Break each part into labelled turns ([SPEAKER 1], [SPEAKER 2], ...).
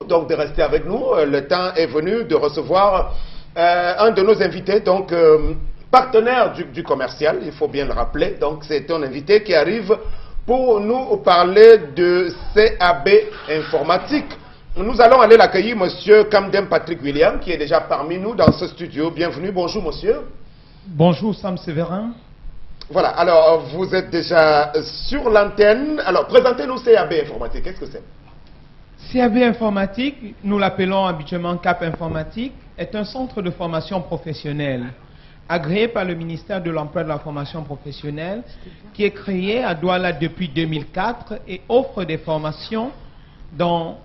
[SPEAKER 1] Donc de rester avec nous, le temps est venu de recevoir un de nos invités, donc partenaire du commercial, il faut bien le rappeler. Donc c'est un invité qui arrive pour nous parler de CAB informatique. Nous allons aller l'accueillir, monsieur Kamdem Patrick William, qui est déjà parmi nous dans ce studio. Bienvenue, bonjour monsieur.
[SPEAKER 2] Bonjour Sam Séverin.
[SPEAKER 1] Voilà, alors vous êtes déjà sur l'antenne. Alors présentez-nous CAB informatique, qu'est-ce que c'est?
[SPEAKER 2] CAB informatique, nous l'appelons habituellement CAP informatique, est un centre de formation professionnelle agréé par le ministère de l'Emploi et de la Formation professionnelle qui est créé à Douala depuis 2004 et offre des formations dans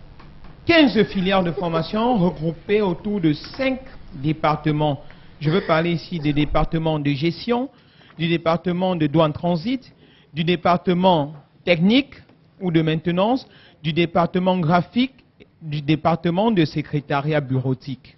[SPEAKER 2] 15 filières de formation regroupées autour de 5 départements. Je veux parler ici des départements de gestion, du département de douane transit, du département technique ou de maintenance, du département graphique, du département de secrétariat bureautique.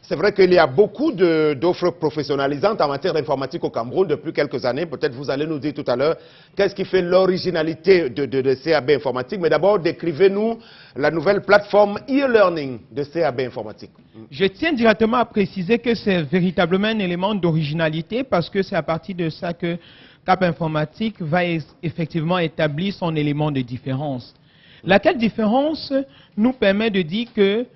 [SPEAKER 1] C'est vrai qu'il y a beaucoup d'offres professionnalisantes en matière d'informatique au Cameroun depuis quelques années. Peut-être vous allez nous dire tout à l'heure qu'est-ce qui fait l'originalité de CAB informatique. Mais d'abord, décrivez-nous la nouvelle plateforme e-learning de CAB informatique.
[SPEAKER 2] Je tiens directement à préciser que c'est véritablement un élément d'originalité parce que c'est à partir de ça que CAP informatique va effectivement établir son élément de différence. Laquelle différence nous permet de dire que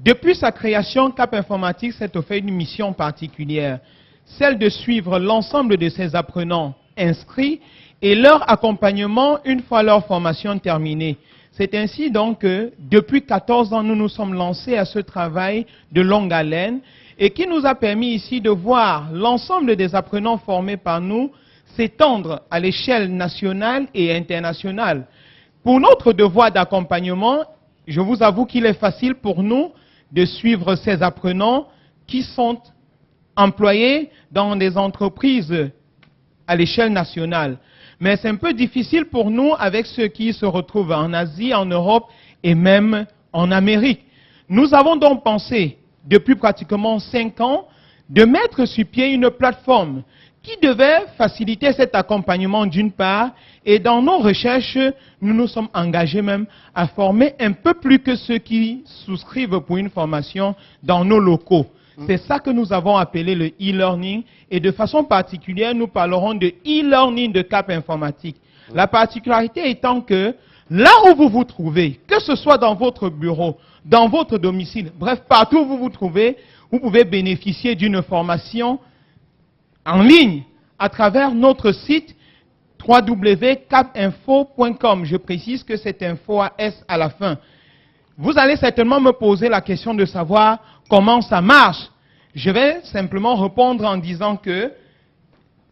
[SPEAKER 2] depuis sa création, CAP informatique s'est offert une mission particulière, celle de suivre l'ensemble de ses apprenants inscrits et leur accompagnement une fois leur formation terminée. C'est ainsi donc que depuis 14 ans, nous nous sommes lancés à ce travail de longue haleine et qui nous a permis ici de voir l'ensemble des apprenants formés par nous s'étendre à l'échelle nationale et internationale. Pour notre devoir d'accompagnement, je vous avoue qu'il est facile pour nous de suivre ces apprenants qui sont employés dans des entreprises à l'échelle nationale. Mais c'est un peu difficile pour nous avec ceux qui se retrouvent en Asie, en Europe et même en Amérique. Nous avons donc pensé, depuis pratiquement 5 ans, de mettre sur pied une plateforme qui devait faciliter cet accompagnement d'une part, et dans nos recherches, nous nous sommes engagés même à former un peu plus que ceux qui souscrivent pour une formation dans nos locaux. C'est ça que nous avons appelé le e-learning, et de façon particulière, nous parlerons de e-learning de CAP informatique. La particularité étant que là où vous vous trouvez, que ce soit dans votre bureau, dans votre domicile, bref, partout où vous vous trouvez, vous pouvez bénéficier d'une formation en ligne à travers notre site www.capinfo.com. Je précise que c'est info à S à la fin. Vous allez certainement me poser la question de savoir comment ça marche. Je vais simplement répondre en disant que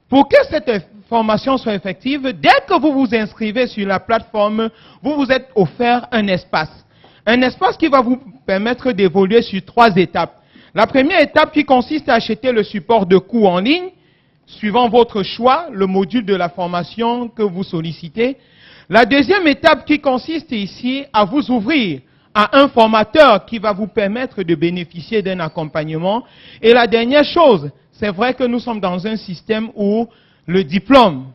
[SPEAKER 2] pour que cette formation soit effective, dès que vous vous inscrivez sur la plateforme, vous vous êtes offert un espace. Un espace qui va vous permettre d'évoluer sur 3 étapes. La première étape qui consiste à acheter le support de cours en ligne, suivant votre choix, le module de la formation que vous sollicitez. La deuxième étape qui consiste ici à vous ouvrir à un formateur qui va vous permettre de bénéficier d'un accompagnement. Et la dernière chose, c'est vrai que nous sommes dans un système où le diplôme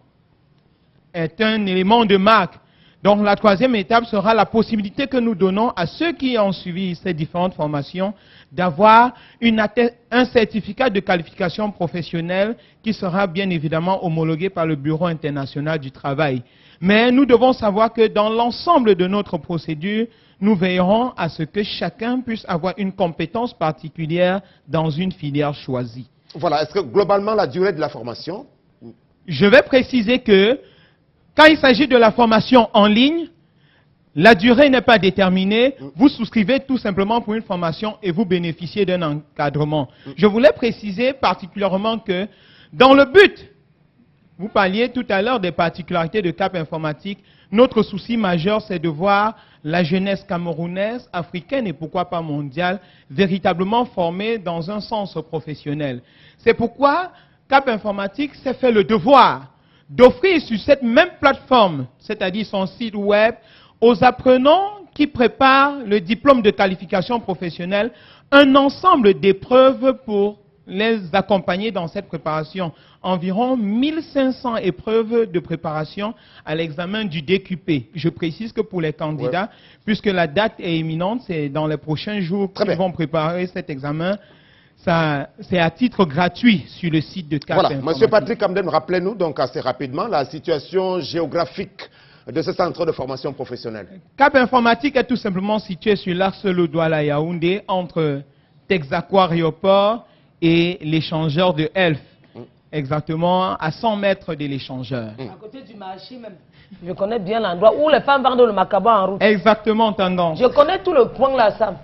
[SPEAKER 2] est un élément de marque. Donc la troisième étape sera la possibilité que nous donnons à ceux qui ont suivi ces différentes formations d'avoir un certificat de qualification professionnelle qui sera bien évidemment homologué par le Bureau international du travail. Mais nous devons savoir que dans l'ensemble de notre procédure, nous veillerons à ce que chacun puisse avoir une compétence particulière dans une filière choisie.
[SPEAKER 1] Voilà, est-ce que globalement la durée de la formation?
[SPEAKER 2] Je vais préciser que quand il s'agit de la formation en ligne, la durée n'est pas déterminée. Vous souscrivez tout simplement pour une formation et vous bénéficiez d'un encadrement. Je voulais préciser particulièrement que dans le but, vous parliez tout à l'heure des particularités de CAP informatique, notre souci majeur c'est de voir la jeunesse camerounaise, africaine et pourquoi pas mondiale, véritablement formée dans un sens professionnel. C'est pourquoi CAP informatique s'est fait le devoir d'offrir sur cette même plateforme, c'est-à-dire son site web, aux apprenants qui préparent le diplôme de qualification professionnelle, un ensemble d'épreuves pour les accompagner dans cette préparation. Environ 1500 épreuves de préparation à l'examen du DQP. Je précise que pour les candidats, puisque la date est imminente, c'est dans les prochains jours qu'ils vont préparer cet examen. C'est à titre gratuit sur le site de CAP Informatique.
[SPEAKER 1] Monsieur Patrick Kamdem, rappelez-nous donc assez rapidement la situation géographique de ce centre de formation professionnelle.
[SPEAKER 2] CAP Informatique est tout simplement situé sur l'axe Douala-Yaoundé entre Texaco Aéroport et l'échangeur de Elf. Exactement à 100 mètres de l'échangeur.
[SPEAKER 3] À côté du marché même. Je connais bien l'endroit où les femmes vendent le macaba en route.
[SPEAKER 2] Exactement, tendance.
[SPEAKER 3] Je connais tout le coin là, Sam.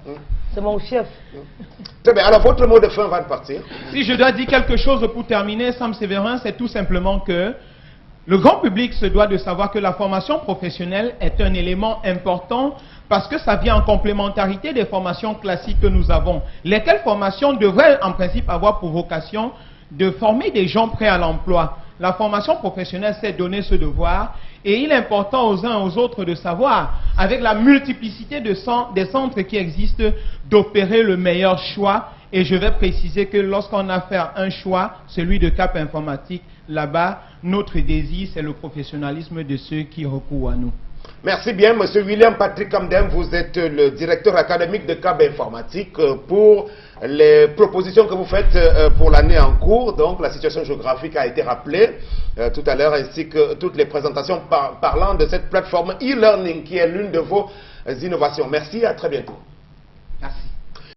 [SPEAKER 3] C'est mon chef.
[SPEAKER 1] Très bien. Alors, votre mot de fin va partir.
[SPEAKER 2] Si je dois dire quelque chose pour terminer, Sam Séverin, c'est tout simplement que le grand public se doit de savoir que la formation professionnelle est un élément important parce que ça vient en complémentarité des formations classiques que nous avons. Lesquelles formations devraient en principe avoir pour vocation de former des gens prêts à l'emploi. La formation professionnelle s'est donné ce devoir et il est important aux uns et aux autres de savoir, avec la multiplicité des centres qui existent, d'opérer le meilleur choix. Et je vais préciser que lorsqu'on a fait un choix, celui de CAP Informatique, là-bas, notre désir, c'est le professionnalisme de ceux qui recourent à nous.
[SPEAKER 1] Merci bien, Monsieur William Patrick Kamdem. Vous êtes le directeur académique de CAP Informatique pour les propositions que vous faites pour l'année en cours. Donc, la situation géographique a été rappelée tout à l'heure, ainsi que toutes les présentations parlant de cette plateforme e-learning qui est l'une de vos innovations. Merci, à très bientôt.